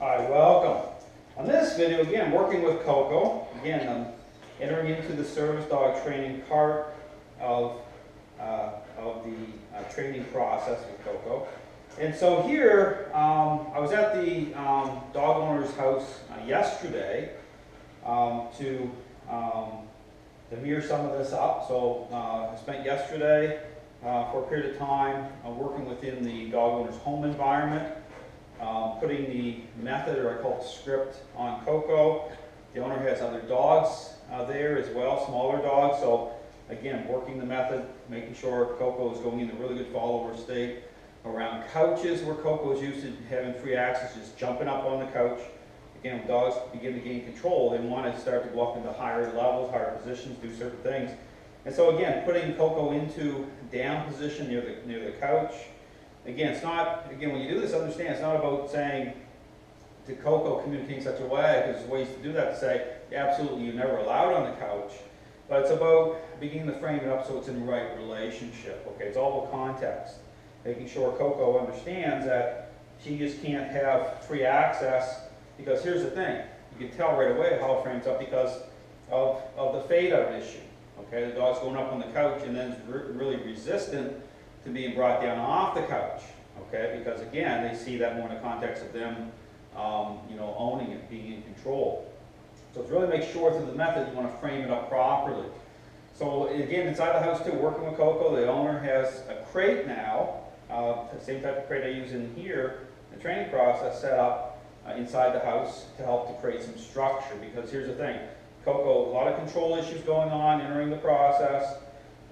Hi, welcome. On this video, again, working with Coco. Again, I'm entering into the service dog training part of the training process with Coco. And so here, I was at the dog owner's house yesterday to mirror some of this up. So I spent yesterday for a period of time working within the dog owner's home environment, putting the method, or I call it script, on Coco. The owner has other dogs there as well, smaller dogs. So again, working the method, making sure Coco is going in a really good follower state. Around couches where Coco is used to having free access, just jumping up on the couch. Again, when dogs begin to gain control, they want to start to go up into higher levels, higher positions, do certain things. And so again, putting Coco into down position near the couch. Again, it's not, again, when you do this, understand, it's not about saying to Coco, communicating such a way, because there's ways to do that, to say, absolutely, you're never allowed on the couch. But it's about beginning to frame it up so it's in the right relationship. Okay, it's all about context. Making sure Coco understands that she just can't have free access, because here's the thing, you can tell right away how it frames up because of the fade out issue. Okay, the dog's going up on the couch and then is really resistant to being brought down off the couch. Okay, because again, they see that more in the context of them, owning it, being in control. So to really make sure through the method, you want to frame it up properly. So again, inside the house too, working with Coco, the owner has a crate now, the same type of crate I use in here, the training process set up inside the house to help to create some structure. Because here's the thing, Coco, a lot of control issues going on entering the process.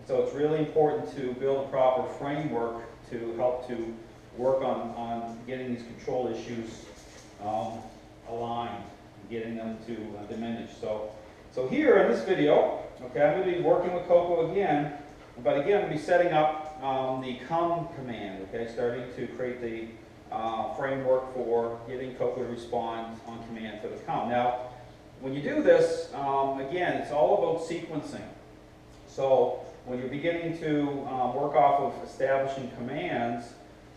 So it's really important to build a proper framework to help to work on getting these control issues aligned, getting them to diminish. So here in this video, okay, I'm going to be working with Coco again, but again, I'm going to be setting up the come command, okay, starting to create the framework for getting Coco to respond on command for the come. Now, when you do this, again, it's all about sequencing. So when you're beginning to work off of establishing commands,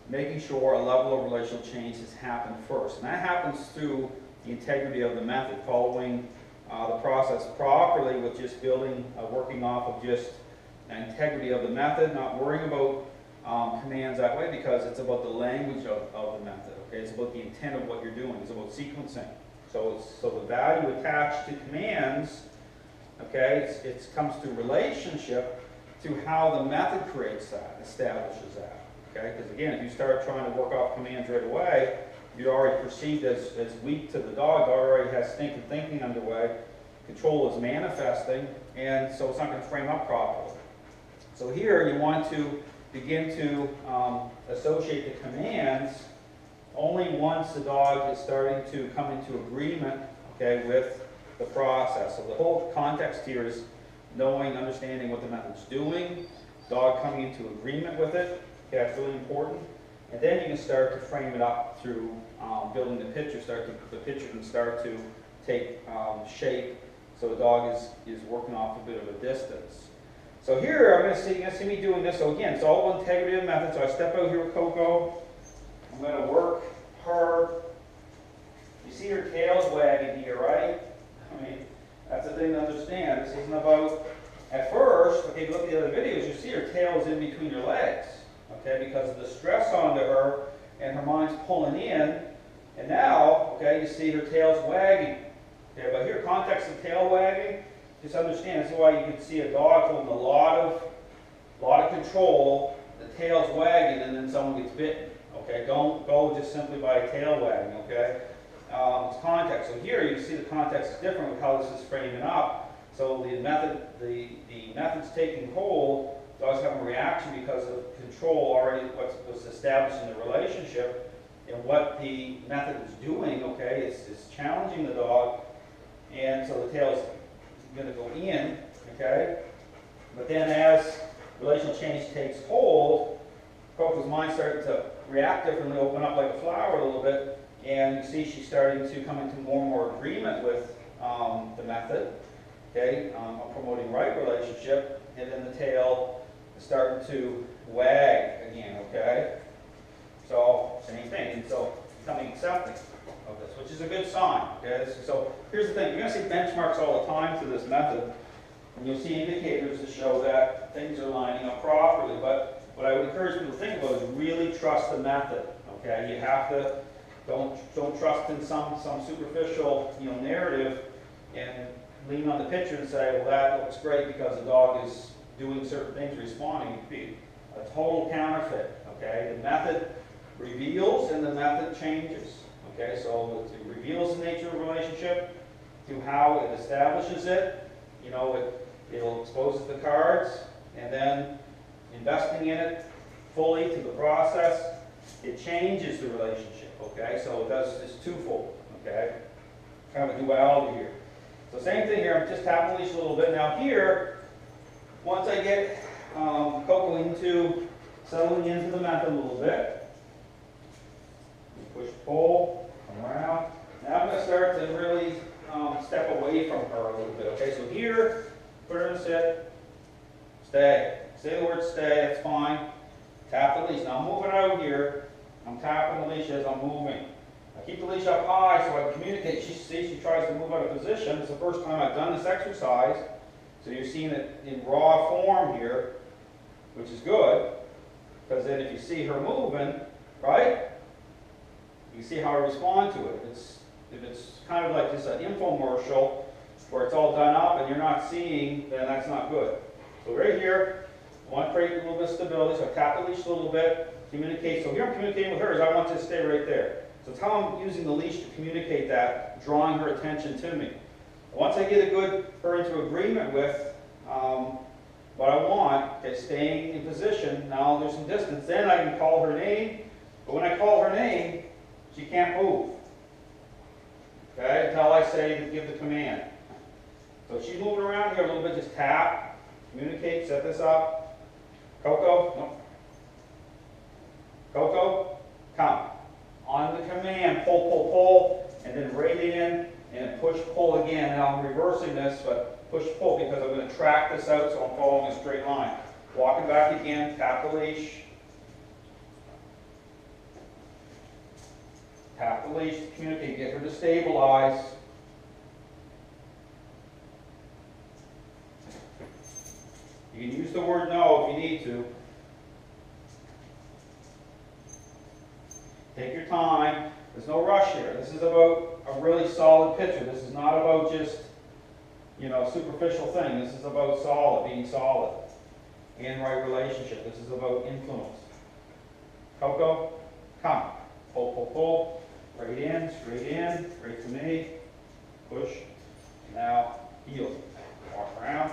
making sure a level of relational change has happened first. And that happens through the integrity of the method, following the process properly with just building, working off of just the integrity of the method, not worrying about commands that way, because it's about the language of the method. Okay, it's about the intent of what you're doing. It's about sequencing. So the value attached to commands, okay, it comes to relationship to how the method creates that, establishes that. Okay, because again, if you start trying to work off commands right away, you're already perceived as weak to the dog already has stinking thinking underway, control is manifesting, and so it's not going to frame up properly. So here you want to begin to associate the commands only once the dog is starting to come into agreement, okay, with the process. So the whole context here is knowing, understanding what the method's doing, dog coming into agreement with it. Okay, that's really important. And then you can start to frame it up through building the picture. The picture can start to take shape, so the dog is working off a bit of a distance. So here I'm going to see me doing this. So again, it's all about integrity of the method. So I step out here with Coco. I'm going to work her. You see her tail's wagging here, right? I mean, that's the thing to understand. This isn't about, at first, okay, if you look at the other videos, you see her tail is in between her legs. Okay, because of the stress onto her, and her mind's pulling in, and now, okay, you see her tail's wagging. Okay, but here, context of tail wagging, just understand, this is why you can see a dog holding a lot of control, the tail's wagging, and then someone gets bitten. Okay, don't go just simply by a tail wagging, okay? It's context. So here, you can see the context is different with how this is framing up. So the method's taking hold. Dogs have a reaction because of control already, what was established in the relationship, and what the method is doing, okay, is challenging the dog, and so the tail's going to go in, okay? But then as relational change takes hold, Coco's mind starting to react differently, open up like a flower a little bit, and you see she's starting to come into more and more agreement with the method, okay, promoting right relationship, and then the tail starting to wag again, okay? So, same thing. And so becoming accepting of this, which is a good sign. Okay? So here's the thing, you're going to see benchmarks all the time to this method, and you'll see indicators to show that things are lining up properly. But what I would encourage people to think about is really trust the method. Okay? You have to, don't trust in some superficial narrative and lean on the picture and say, well, that looks great because the dog is doing certain things, responding. It could be a total counterfeit. Okay? The method reveals and the method changes. Okay? So it reveals the nature of a relationship to how it establishes it. It'll expose the cards, and then investing in it fully to the process, it changes the relationship. Okay? So it's twofold. Okay? Kind of a duality here. So same thing here, I'm just tapping the leash a little bit. Now here, once I get Coco settling into the method a little bit, push, pull, come around. Now I'm going to start to really step away from her a little bit. Okay, so here, put her in sit, stay. Say the word stay, that's fine. Tap the leash. Now I'm moving out here. I'm tapping the leash as I'm moving. I keep the leash up high so I can communicate. She tries to move out of position. It's the first time I've done this exercise. So you're seeing it in raw form here, which is good. Because then if you see her moving, right, you see how I respond to it. If it's kind of like just an infomercial where it's all done up and you're not seeing, then that's not good. So right here, I want to create a little bit of stability. So I tap the leash a little bit, communicate. So here I'm communicating with her as I want you to stay right there. So it's how I'm using the leash to communicate that, drawing her attention to me. Once I get her into agreement with what I want, okay, staying in position, now there's some distance, then I can call her name, but when I call her name, she can't move. Okay, until I say to give the command. So if she's moving around here a little bit, just tap, communicate, set this up. Coco, no. Coco, come. On the command, pull, pull, pull, and then right in, and push, pull again. Now I'm reversing this, but push, pull, because I'm going to track this out so I'm following a straight line. Walking back again, tap the leash. Tap the leash to communicate, get her to stabilize. You can use the word no if you need to. Take your time. There's no rush here. This is about a really solid picture. This is not about just, superficial thing. This is about solid, being solid. In right relationship. This is about influence. Coco, come. Pull, pull, pull. Right in, straight to me. Push. Now, heel. Walk around.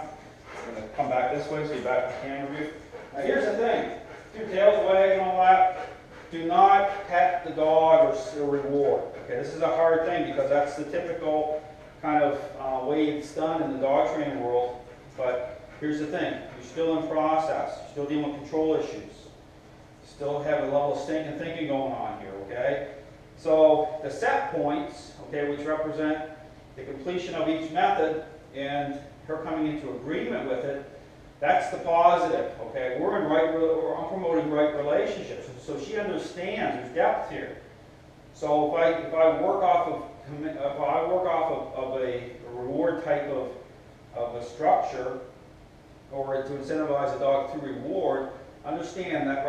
I'm going to come back this way so you're back to the camera view. Now here's the thing. Two tails wagging and all that. Do not pet the dog or reward. Okay, this is a hard thing because that's the typical kind of way it's done in the dog training world. But here's the thing. You're still in process. You're still dealing with control issues. You still have a level of stinking thinking going on here, okay? So the set points, okay, which represent the completion of each method and her coming into agreement with it, that's the positive, okay? I'm promoting right relationships, so she understands there's depth here. So if I work off of a reward type of a structure, or to incentivize a dog through reward, understand that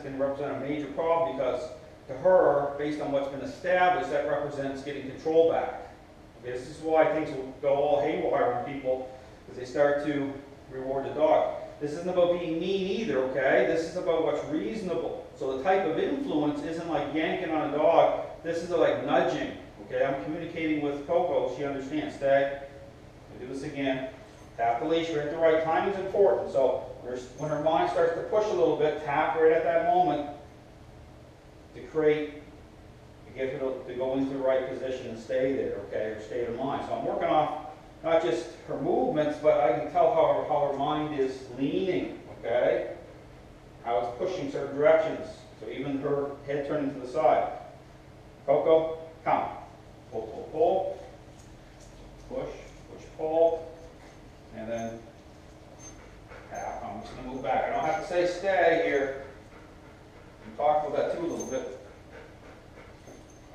can represent a major problem because to her, based on what's been established, that represents getting control back. Okay, this is why things will go all haywire on people as they start to reward the dog. This isn't about being mean either, okay? This is about what's reasonable. So the type of influence isn't like yanking on a dog. This is like nudging, okay? I'm communicating with Coco. She understands. Stay. We'll do this again. Tap the leash right at the right time is important. So when her mind starts to push a little bit, tap right at that moment to get her to go into the right position and stay there, okay? Her state of mind. So I'm working off not just her movements, but I can tell how her mind is leaning, okay? How it's pushing certain directions. So even her head turning to the side. Coco, come. Pull, pull, pull. Push, push, pull. And then tap. I'm just going to move back. I don't have to say stay here. We talked about that too a little bit.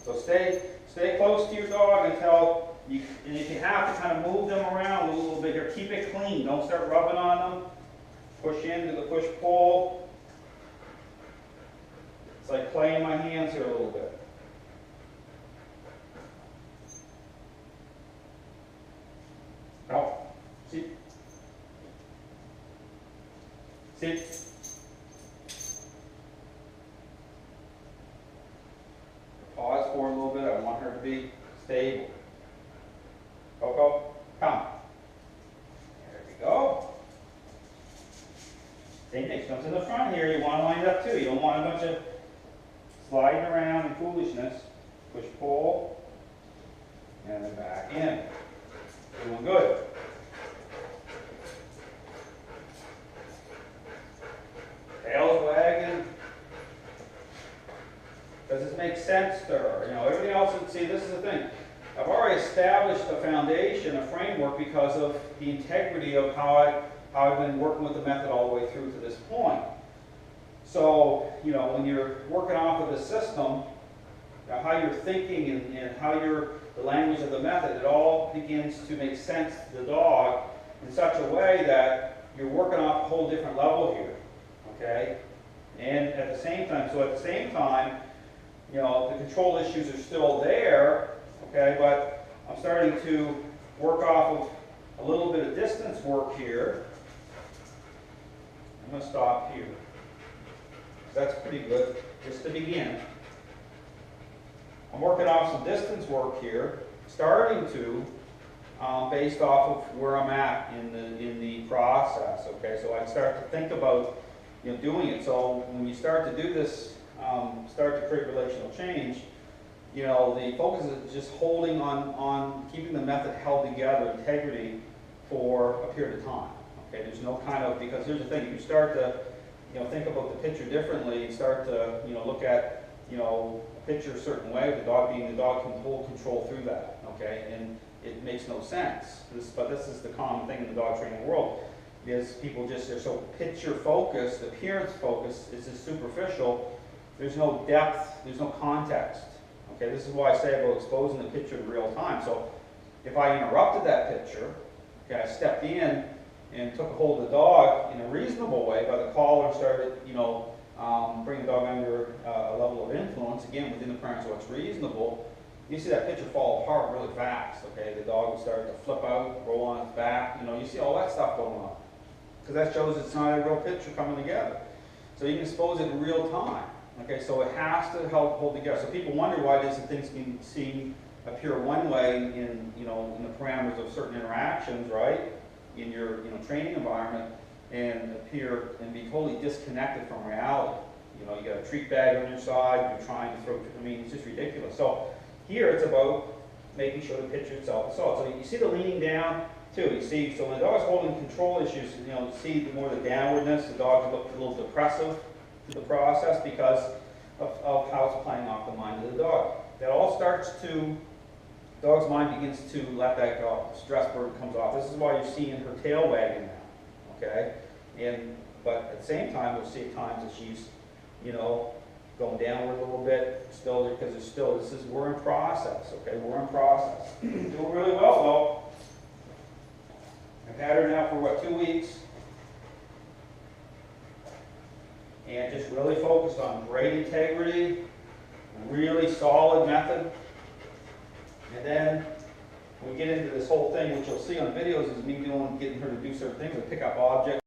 So stay close to your dog until you, and if you have to kind of move them around a little bit here, keep it clean. Don't start rubbing on them. Push into the push-pull. It's like playing my hands here a little bit. Out. Sit. Sit. Pause for a little bit. I want her to be stable. Coco, come. There we go. Same thing. She comes in the front here. You want to line it up too. You don't want a bunch of sliding around and foolishness. Push, pull, and then back in. Doing good. Tail's wagging. Does this make sense to her? You know, everything else, see, this is the thing. I've already established a foundation, a framework, because of the integrity of how I've been working with the method all the way through to this point. So, you know, when you're working off of the system, how you're thinking and how the language of the method, it all begins to make sense to the dog in such a way that you're working off a whole different level here, okay? And at the same time, you know, the control issues are still there, okay, but I'm starting to work off of a little bit of distance work here. I'm going to stop here. That's pretty good, just to begin. I'm working off some distance work here, starting to, based off of where I'm at in the process. Okay, so I start to think about, you know, doing it. So when you start to do this, start to create relational change, you know, the focus is just holding on keeping the method held together, integrity, for a period of time. Okay, there's no kind of, because here's the thing, if you start to, you know, think about the picture differently and start to, you know, look at, you know, a picture a certain way, the dog can hold control through that, okay, and it makes no sense. But this is the common thing in the dog training world, is people just are so picture focused, appearance focused, it's just superficial. There's no depth, there's no context. Okay, this is why I say about exposing the picture in real time. So if I interrupted that picture, okay, I stepped in and took a hold of the dog in a reasonable way by the collar and started, you know, bring the dog under a level of influence, again, within the parameters of what's reasonable, you see that picture fall apart really fast, okay? The dog will start to flip out, roll on its back, you know, you see all that stuff going on. Because that shows it's not a real picture coming together. So you can expose it in real time, okay? So it has to help hold together. So people wonder why these things can appear one way in, you know, in the parameters of certain interactions, right? In your, you know, training environment, and appear and be totally disconnected from reality. You know, you got a treat bag on your side, you're trying to throw, I mean, it's just ridiculous. So here it's about making sure the picture itself is solid. So you see the leaning down too. You see, so when the dog's holding control issues, you know, you see the more the downwardness, the dog looks a little depressive to the process because of how it's playing off the mind of the dog. That all starts to, the dog's mind begins to let that go. The stress burden comes off. This is why you're seeing her tail wagging now, okay? But at the same time, you'll see at times that she's, you know, going downward a little bit, still, because it's still, we're in process, okay? We're in process. Doing really well, though. I've had her now for, what, 2 weeks? And just really focused on great integrity, really solid method. And then when we get into this whole thing, which you'll see on videos, is me getting her to do certain things, like pick up objects.